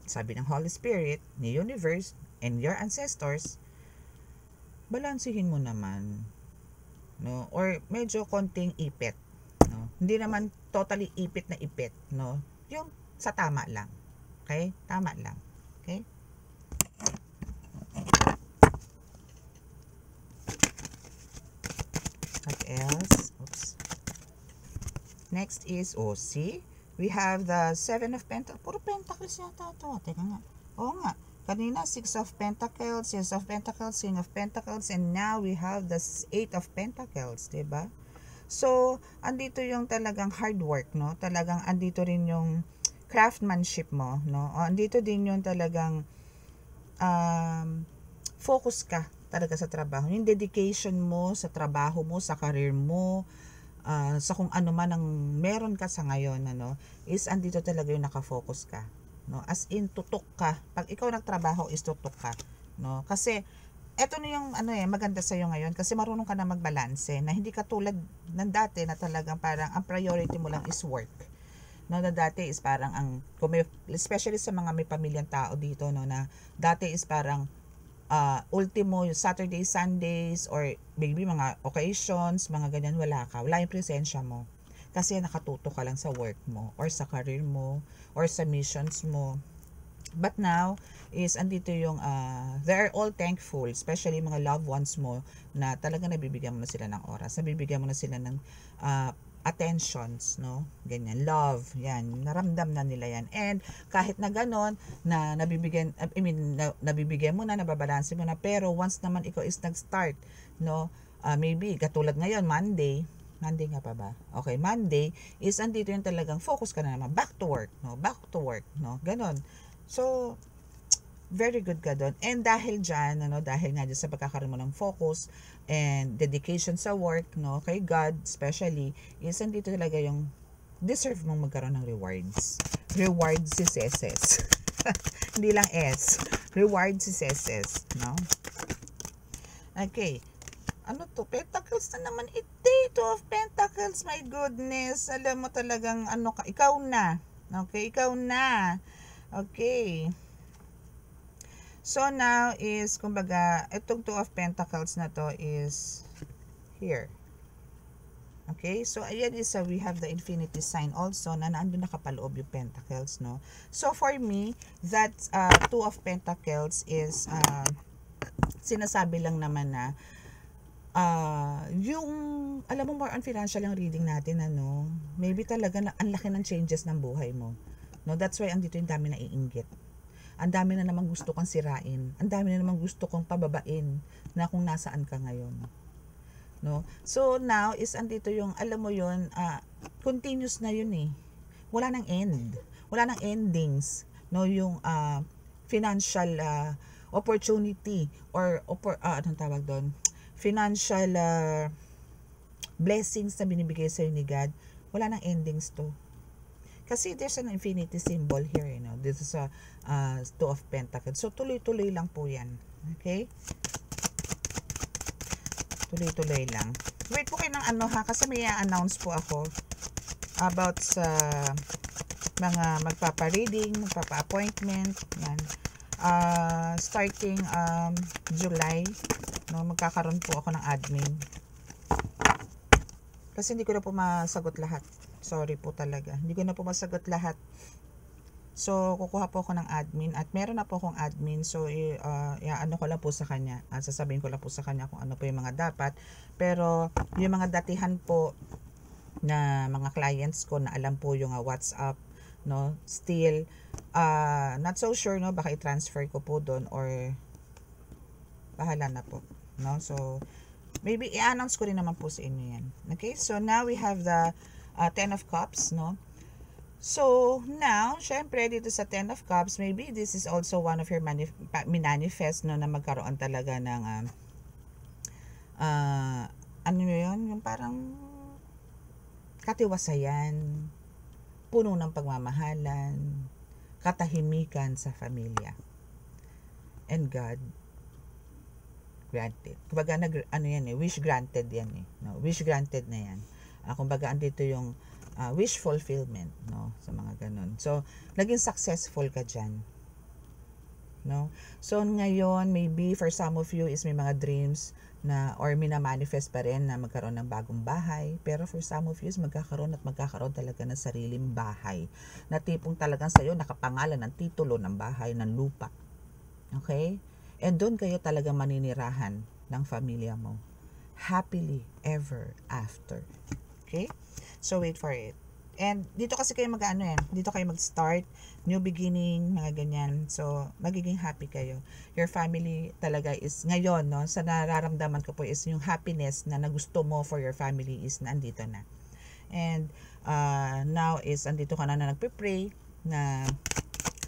sabi ng Holy Spirit, ni Universe, and your ancestors, balansihin mo naman, no? Or medyo konting ipit, no? Hindi naman totally ipit na ipit, no? Yung sa tama lang. Okay? Tama lang. Okay? What else? Oops. Next is, see? We have the 7 of Pentacles. Puro Pentacles yata ito. Teka nga. Oo nga. Kanina, 6 of Pentacles, 6 of Pentacles, King of Pentacles, and now we have the 8 of Pentacles. Diba? So, andito yung talagang hard work, no? Talagang andito rin yung craftsmanship mo, no? O, andito din yung talagang focus ka talaga sa trabaho. Yung dedication mo sa trabaho mo, sa career mo, sa kung ano man ang meron ka sa ngayon, is andito talaga yung nakafocus ka, no? As in, tutok ka. Pag ikaw nagtrabaho, is tutok ka, no? Kasi eto na yung maganda sa iyo ngayon kasi marunong ka na magbalanse, na hindi ka tulad ng dati na talagang parang ang priority mo lang is work. No, na dati is parang especially sa mga may pamilyang tao dito, no, na dati is parang ultimo yung Saturday, Sundays, or maybe mga occasions, mga ganyan, wala yung presensya mo. Kasi nakatuto ka lang sa work mo, or sa career mo, or sa missions mo. But now, is andito yung, they're all thankful, especially mga loved ones mo, na talaga nabibigyan mo na sila ng oras, nabibigyan mo na sila ng attentions, no? Ganyan, love, yan, naramdam na nila yan. And kahit na ganon, na nabibigyan mo na, nababalanse mo na, pero once naman ikaw is nag-start, no? Maybe, katulad ngayon, Monday nga pa ba? Okay, Monday is andito yung talagang focus ka na naman, back to work, no? Ganon. So, very good ka doon. And dahil dyan, dahil nga dyan sa pagkakaroon mo ng focus and dedication sa work, no, kay God especially, is andito talaga yung deserve mong magkaroon ng rewards. Rewards si Seses. Hindi lang S. Rewards si Seses, no? Okay. Ano to? Pentacles na naman. Eight of Pentacles. My goodness. Alam mo talagang ikaw na. Okay, ikaw na. Okay. So now is, kumbaga, itong 2 of Pentacles na to is here. Okay, so ayan is we have the infinity sign also na naandun nakapaloob yung Pentacles, no? So for me, that 2 of Pentacles is sinasabi lang naman na yung, alam mo, more on financial yung reading natin, maybe talaga na ang laki ng changes ng buhay mo. No, that's why andito yung dami na iinggit. Ang dami na namang gusto kang sirain. Ang dami na namang gusto kong pababain na kung nasaan ka ngayon. No? So now is andito yung, alam mo yun, continuous na yun eh. Wala nang end. Wala nang endings. No, yung financial opportunity or anong tawag doon? Financial blessings na binibigay sa'yo ni God. Wala nang endings to. Kasi there's an infinity symbol here, you know. This is a Two of Pentacles. So, tuloy-tuloy lang po yan. Okay? Tuloy-tuloy lang. Wait po kayo ng ano ha, kasi may announce po ako about sa mga magpapa-reading, magpapa-appointment. Yan. Starting July, no, magkakaroon po ako ng admin. Kasi hindi ko na po masagot lahat. Sorry po talaga. Hindi ko na po masagot lahat. So, kukuha po ako ng admin. At meron na po akong admin. So, ano ko lang po sa kanya. Sasabihin ko lang po sa kanya kung ano po yung mga dapat. Pero, yung mga datihan po na mga clients ko na alam po yung WhatsApp, no, still, not so sure, no, baka i-transfer ko po doon or bahala na po. No? So, maybe i-announce ko rin naman po sa inyo yan. Okay? So, now we have the Ten of Cups, no? So, now, syempre, dito sa Ten of Cups, maybe this is also one of your manifest, no, na magkaroon talaga ng, ano yun? Yung parang katiwasayan, puno ng pagmamahalan, katahimikan sa pamilya. And God granted. Kumbaga, ano yan eh, wish granted yan eh. No? Wish granted na yan. Kumbaga, andito yung wish fulfillment, no? Sa mga ganun. So, naging successful ka dyan. No? So, ngayon, maybe for some of you is may mga dreams na, or minamanifest pa rin na magkaroon ng bagong bahay. Pero for some of you is magkakaroon talaga ng sariling bahay. Na tipong talagang sa'yo nakapangalan ng titulo ng bahay, ng lupa. Okay? And doon kayo talaga maninirahan ng pamilya mo. Happily ever after. Okay? So, wait for it. And dito kasi kayo dito kayo mag-start, new beginning, mga ganyan. So, magiging happy kayo. Your family talaga is, ngayon, no, sa nararamdaman ko po is yung happiness na nagusto mo for your family is nandito na. And, now is, andito ka na nagpe-pray na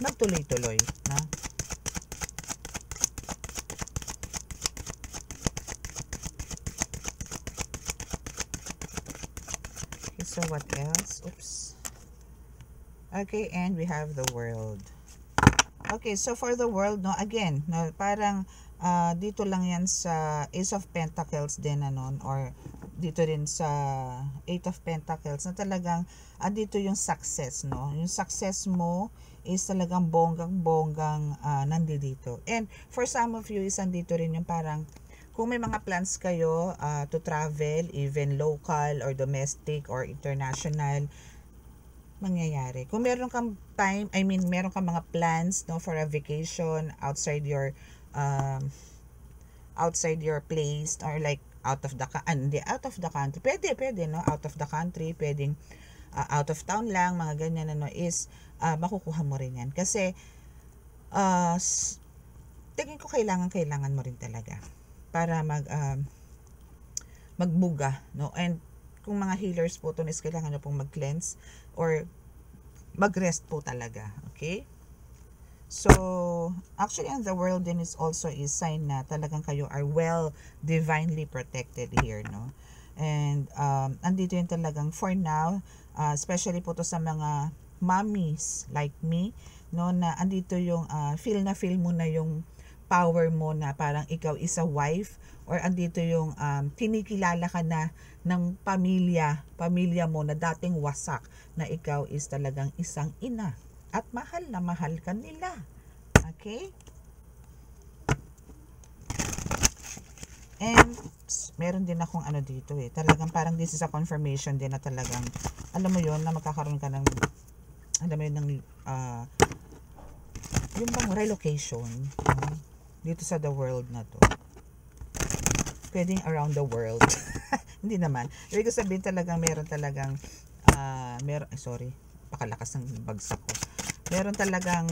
magtuloy-tuloy, no? So, what else? Oops. Okay, and we have the World. Okay, so for the World, no, again, no, parang dito lang yan sa Ace of Pentacles din, ano, or dito rin sa Eight of Pentacles, na talagang, dito yung success, no? Yung success mo is talagang bonggang-bonggang nandito. And for some of you, is andito rin yung parang, kung may mga plans kayo to travel, even local or domestic or international, mangyayari. Kung meron kang time, meron kang mga plans, no, for a vacation outside your place, or like out of the country. Pwede, no? Out of the country, pwedeng out of town lang, mga ganyan, ano, is makukuha mo rin yan. Kasi, tingin ko kailangan mo rin talaga para magbuga, no? And kung mga healers po ito, is kailangan nyo pong mag-cleanse or mag-rest po talaga, okay? So, actually, the World din is also a sign na talagang kayo are well divinely protected here, no? And andito yun talagang for now, especially po to sa mga mommies like me, no, na andito yung feel mo na yung power mo na parang ikaw is a wife, or andito yung kinikilala ka na ng pamilya mo na dating wasak, na ikaw is talagang isang ina at mahal na mahal ka nila. Okay? And meron din akong ano dito eh, talagang parang this is a confirmation din na talagang, alam mo yun, na magkakaroon ka ng, alam mo yun, ng yung bang relocation, dito sa the World na to. Pwedeng around the world. Hindi naman. Ibig sabihin talagang meron talagang, pakalakas ng bagsak ko. meron talagang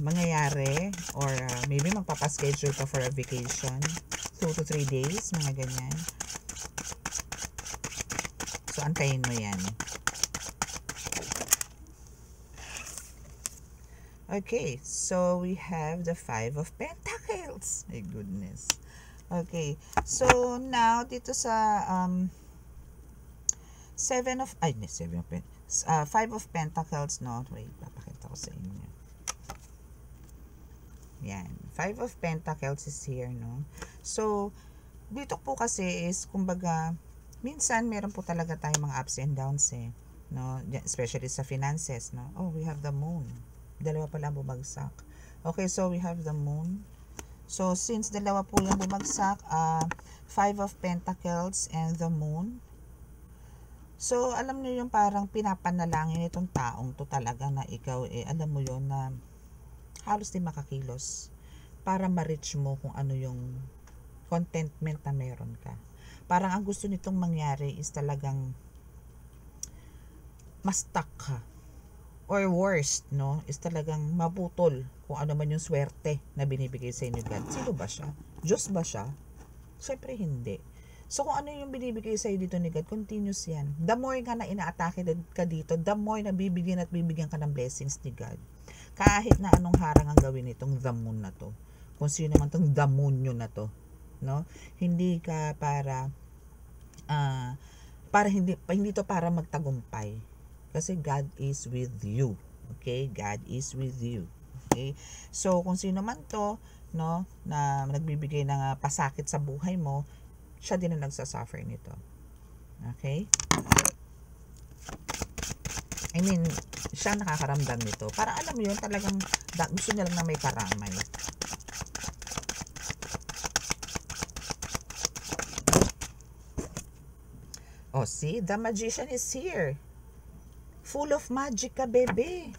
mangyayari or maybe magpapaschedule ka for a vacation 2 to 3 days, mga ganyan. So antayin mo yan. Okay, so we have the 5 of Pentacles. My goodness. Okay, so now dito sa 5 of Pentacles, no? Wait, papakita ko sa inyo. Yan, 5 of Pentacles is here, no? So, dito po kasi is, kumbaga, minsan meron po talaga tayong mga ups and downs, eh. No? Especially sa finances, no? Oh, we have the moon. Dalawa pala bumagsak. Okay, so we have the moon. So, since dalawa po yung bumagsak, 5 of Pentacles and the moon. So, alam niyo yung parang pinapanalangin itong taong to talaga na ikaw, alam mo yon na halos di makakilos para ma-reach mo kung ano yung contentment na meron ka. Parang ang gusto nitong mangyari is talagang ma-stuck ka. Or worst, no, is talagang maputol kung ano man yung swerte na binibigay sa inyo God. Sino ba siya? Diyos ba siya? Siyempre hindi. So kung ano yung binibigay sa iyo dito ni God, continuous yan. The more nga na inaatake ka dito, the more na bibigyan at bibigyan ka ng blessings ni God. Kahit na anong harang ang gawin nitong the moon na to. Kung sino man tong demonyo na to, no? Hindi ka para hindi to para magtagumpay. Kasi God is with you. Okay? God is with you. Okay? So kung sino man to, no, na nagbibigay ng pasakit sa buhay mo, siya din ang nagsasuffer nito. Okay? I mean, siya nakakaramdam nito. Para alam mo yun, talagang gusto niya lang na may karamay. Oh, see? The magician is here. Full of magic ka, bebe.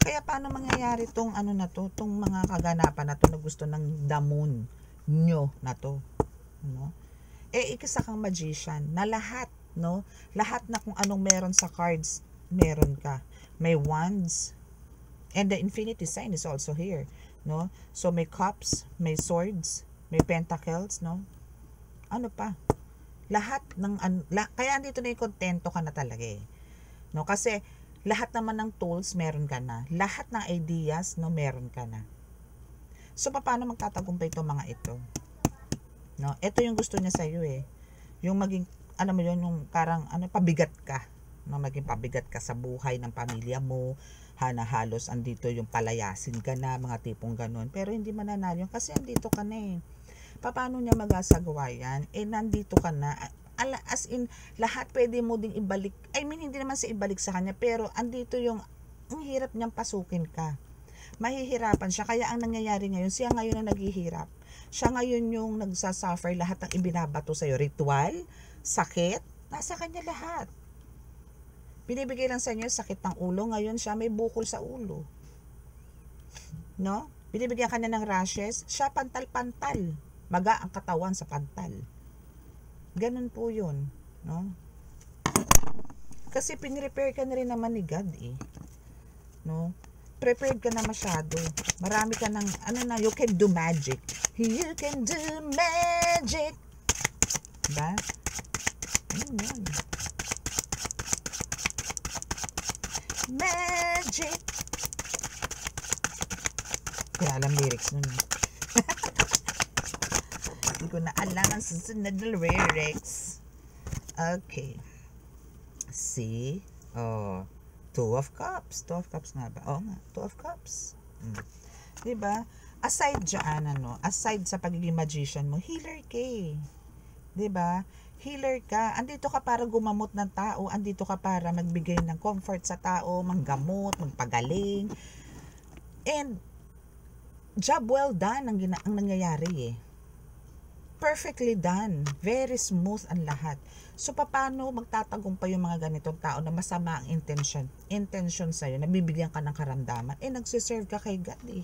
Kaya paano mangyayari tong ano na to, tong mga kaganapan na to na gusto ng damon nyo na to. No? Isa kang magician na lahat, no? Lahat na kung anong meron sa cards, meron ka. May wands. And the infinity sign is also here, no? So may cups, may swords, may pentacles, no? Ano pa? Lahat ng kaya andito na yung kontento ka na talaga, eh. No? Kasi lahat naman ng tools meron ka na. Lahat ng ideas, no, meron ka na. So paano magtatagumpay itong mga ito? No, ito yung gusto niya sa iyo, eh. Yung maging mo yun, yung parang pabigat ka, no, maging pabigat ka sa buhay ng pamilya mo, halos andito yung palayasin ka na, mga tipong ganun. Pero hindi mananalo yun kasi andito ka na, eh. Paano niya magasagawa yan? Nandito ka na. As in, lahat pwede mo ding ibalik. I mean, hindi naman sa ibalik sa kanya, pero andito yung, ang hirap niyang pasukin ka. Mahihirapan siya. Kaya ang nangyayari ngayon, siya ngayon ang naghihirap. Siya ngayon yung nagsasuffer lahat ng ibinabato sa'yo. Ritual, sakit, nasa kanya lahat. Binibigay lang sa inyo sakit ng ulo. Ngayon siya may bukol sa ulo. No? Binibigyan ka niya ng rashes. Siya pantal-pantal. Maga ang katawan sa pantal. Ganun po yun. No? Kasi pinrepair ka na rin naman ni God, eh. No? Prepared ka na masyado. Marami ka ng, you can do magic. You can do magic. Diba? Yun. Magic. Kaya alam lyrics nun. Hindi ko na alam ang susunod na lyrics. Okay. See? Oh. 2 of Cups. 2 of Cups nga ba? Oo nga. 2 of Cups. Diba? Aside dyan, aside sa pagiging magician mo, healer ka, eh. Diba? Healer ka. Andito ka para gumamot ng tao. Andito ka para magbigay ng comfort sa tao, manggamot, magpagaling. And, job well done ang nangyayari, eh. Perfectly done. Very smooth ang lahat. So, paano magtatagumpay yung mga ganitong tao na masama ang intention sa'yo, nabibigyan ka ng karamdaman, nagsiserve ka kay God, eh.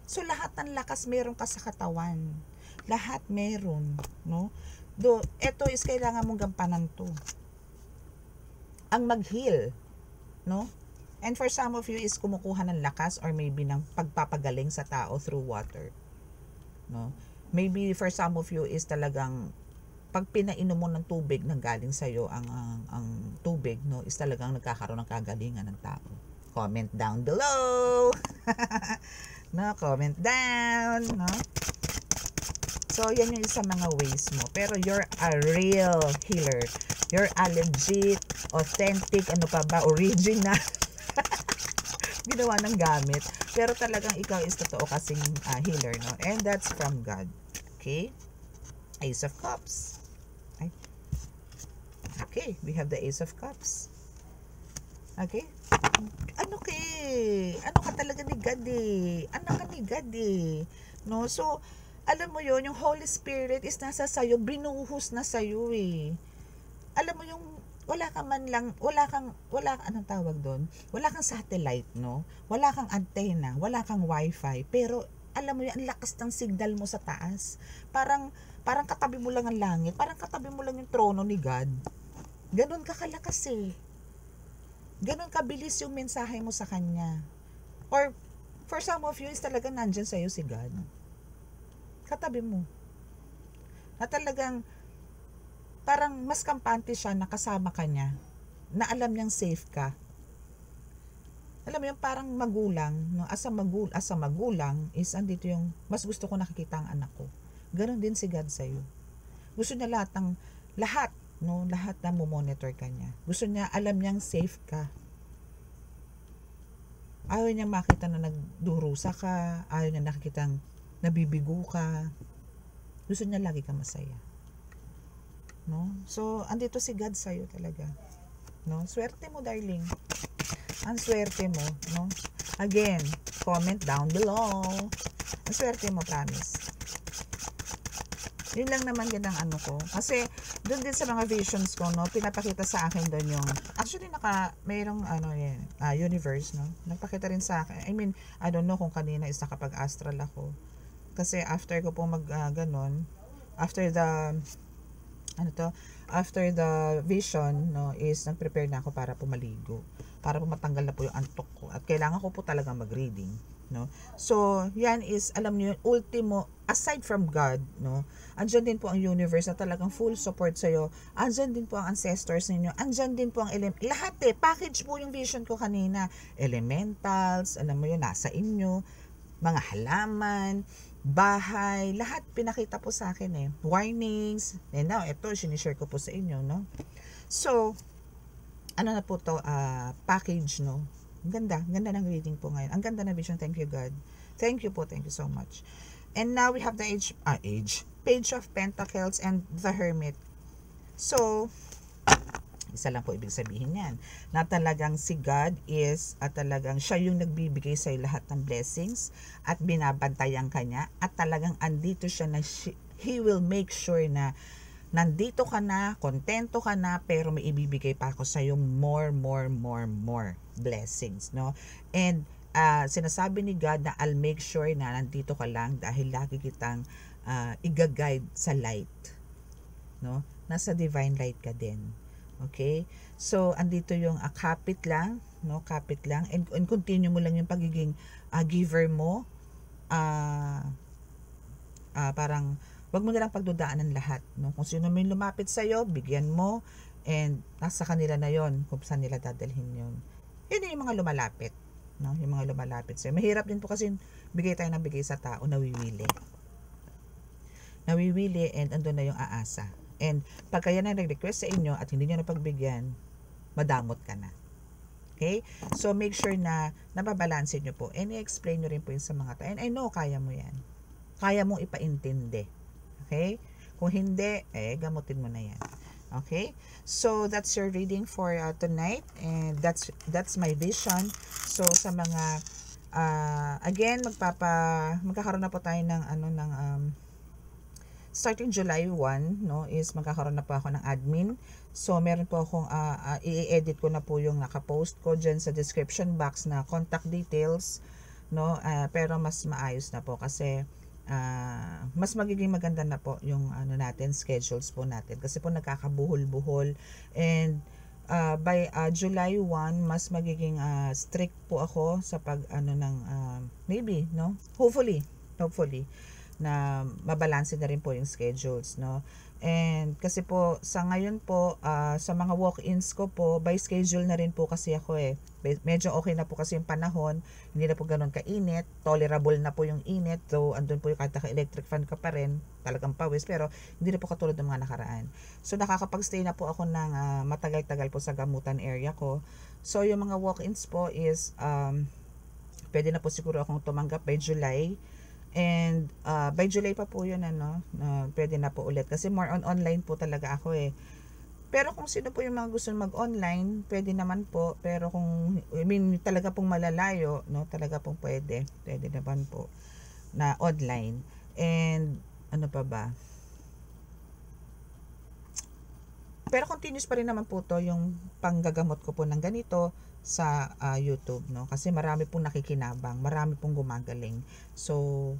So, lahat ng lakas meron ka sa katawan. Lahat meron, no? Ito is kailangan mong gampanan to. Ang mag-heal, no? And for some of you is kumukuha ng lakas or maybe ng pagpapagaling sa tao through water. No? Maybe for some of you is talagang pag pinainom mo ng tubig nang galing sa iyo ang tubig, no, is talagang nagkakaroon ng kagalingan ng tao. Comment down below. No, comment down, no? So, yan yung isa mga ways mo. Pero you're a real healer. You're a legit, authentic, ano pa ba, original. Ginawa ng gamit. Pero talagang ikaw is totoo kasing healer, no? And that's from God. Okay? Ace of Cups. Okay, we have the Ace of Cups. Okay? Ano ka talaga ni God eh. Anak ka ni God eh. No? So, alam mo yon, yung Holy Spirit is nasa sayo, binuhos na sayo eh. Alam mo yung anong tawag doon? Wala kang satellite, no? Wala kang antenna, wala kang wifi, pero alam mo yan, ang lakas ng signal mo sa taas. Parang katabi mo lang ang langit, parang katabi mo lang yung trono ni God. Ganon ka kalakas eh. Ganon kabilis yung mensahe mo sa Kanya. Or, for some of you, is talaga nandyan sa'yo si God. Katabi mo. Na talagang, parang mas kampante siya na kasama ka niya. Na alam niyang safe ka. Alam mo yung parang magulang, no? As a magulang, is andito yung, mas gusto ko nakikita ang anak ko. Ganon din si God sa'yo. Gusto niya lahat, no, lahat na mo-monitor ka niya. Gusto niya, alam niyang safe ka. Ayaw niya makita na nagdurusa ka, ayaw niya nakikitang nabibigo ka. Gusto niya lagi ka masaya. No? So, andito si God sa'yo talaga. No? Swerte mo, darling. Ang swerte mo, no? Again, comment down below. Ang swerte mo, promise. Yun lang naman din ang ano ko. Kasi, doon din sa mga visions ko, no, pinapakita sa akin doon yung, actually, mayroong, universe, no, nagpakita rin sa akin. I mean, I don't know kung kanina is nakapag-astral ako. Kasi, after ko po ganon, after the vision, no, is nag-prepare na ako para pumaligo. Para po matanggal na po yung antok ko. At kailangan ko po talaga mag-reading. No? So, yan is, alam niyo, ultimo, aside from God, no, andyan din po ang universe na talagang full support sa'yo. Andyan din po ang ancestors ninyo. Andyan din po ang lahat package po yung vision ko kanina. Elementals, alam mo yun, nasa inyo, mga halaman, bahay, lahat pinakita po sa akin warnings, and now, ito, sinishare ko po sa inyo, no. So, ano na po to, package, no. Ganda ng reading po ngayon. Ang ganda na vision. Thank you, God. Thank you so much. And now we have the Page of Pentacles and the Hermit. So, isa lang po ibig sabihin yan. Na talagang si God is, at talagang siya yung nagbibigay sa lahat ng blessings at binabantayan ka niya. At talagang andito siya na He will make sure na nandito ka na, kontento ka na, pero may ibibigay pa ako sa iyo more blessings, no? And sinasabi ni God na I'll make sure na nandito ka lang dahil lagi kitang i-guide sa light, no? Nasa divine light ka din. Okay? So, andito yung kapit lang, no? Kapit lang, and continue mo lang yung pagiging giver mo. Parang wag mo na lang pagdudaan ng lahat, no? Kung sino may lumapit sa iyo, bigyan mo, and nasa kanila na yon kung saan nila dadalhin yon. Yun yung mga lumalapit, no? Yung mga lumalapit sa iyo. Mahirap din po kasi bigay tayo ng bigay sa tao, nawiwili, and andun na yung aasa. And pagka yan ang nag-request sa inyo at hindi nyo napagbigyan, madamot ka na. Okay? So, make sure na nababalansin nyo po. And i-explain nyo rin po yun sa mga tao. And I know, kaya mo yan. Kaya mong ipaintindi. Okay? Kung hindi, gamutin mo na yan. Okay? So, that's your reading for tonight. And that's my vision. So, sa mga, again, magkakaroon na po tayo ng, starting July 1, no, is magkakaroon na po ako ng admin. So, meron po akong, i-edit ko na po yung nakapost ko dyan sa description box na contact details, no, pero mas maayos na po kasi, mas magiging maganda na po yung natin, schedules po natin kasi po nagkakabuhol-buhol, and by July 1 mas magiging strict po ako sa pag ano ng maybe no, hopefully na mabalanse na rin po yung schedules, no. And kasi po sa ngayon po sa mga walk-ins ko po by schedule na rin po kasi ako medyo okay na po kasi yung panahon, hindi na po ganoon kainit, tolerable na po yung init, so andun po yung kahit naka-electric fan ka pa rin, talagang pawis, pero hindi na po katulad ng mga nakaraan. So nakakapag-stay na po ako ng matagal-tagal po sa gamutan area ko. So yung mga walk-ins po is pwede na po siguro akong tumanggap by July. And by July pa po yun pwede na po ulit kasi more on online po talaga ako Pero kung sino po yung mga gusto mag-online, pwede naman po. Pero kung talaga pong malalayo, no, talaga pong pwede naman po na online. And ano pa ba? Pero continuous pa rin naman po to yung panggagamot ko po ng ganito sa YouTube, no, kasi marami pong nakikinabang, marami pong gumagaling. So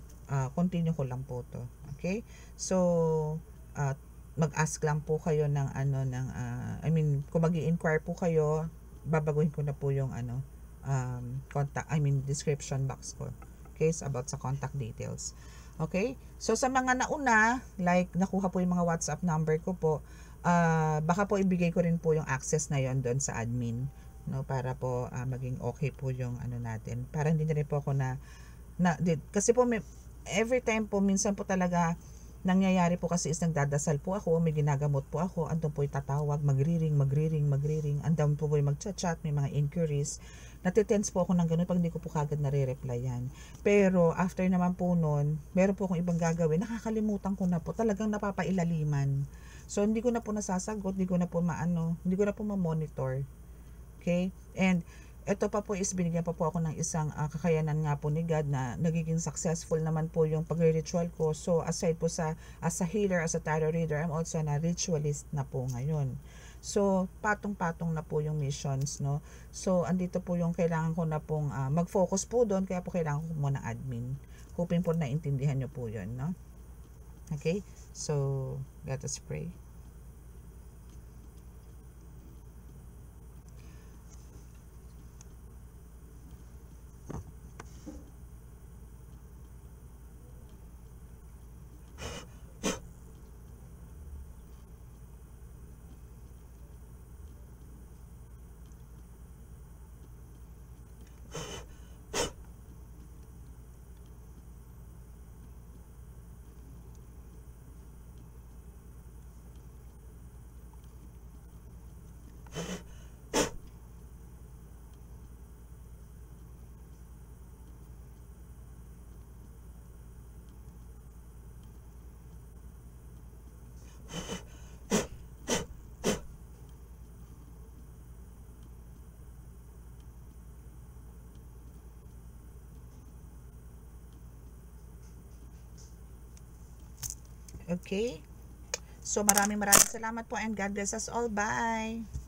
continue ko lang po to. Okay, so mag-ask lang po kayo ng kung mag-i-inquire po kayo, babaguhin ko na po yung contact, description box ko. Okay, so about sa contact details. Okay, so sa mga nauna, like nakuha po yung mga WhatsApp number ko po, baka po ibigay ko rin po yung access na yon doon sa admin, no, para po maging okay po yung natin, para hindi na rin po ako kasi po every time po, minsan po talaga nangyayari po kasi is nagdadasal po ako, may ginagamot po ako, andun po yung tatawag, magriring, andun po yung magchat-chat, may mga inquiries, natitense po ako ng ganun pag hindi ko po kagad nare-replyan. Pero after naman po nun, meron po akong ibang gagawin, nakakalimutan ko na po, talagang napapailaliman. So hindi ko na po nasasagot, hindi ko na po ma-monitor. Okay? And ito pa po is binigyan pa po ako ng isang kakayanan nga po ni God na nagiging successful naman po yung pag-ritual ko. So aside po as a healer, as a tarot reader, I'm also na ritualist na po ngayon. So patong-patong na po yung missions, no. So andito po yung kailangan ko na pong mag-focus po doon, kaya po kailangan ko muna admin. Hoping po naintindihan nyo po yun, no. Okay? So let us pray. Okay? So maraming salamat po and God bless us all. Bye!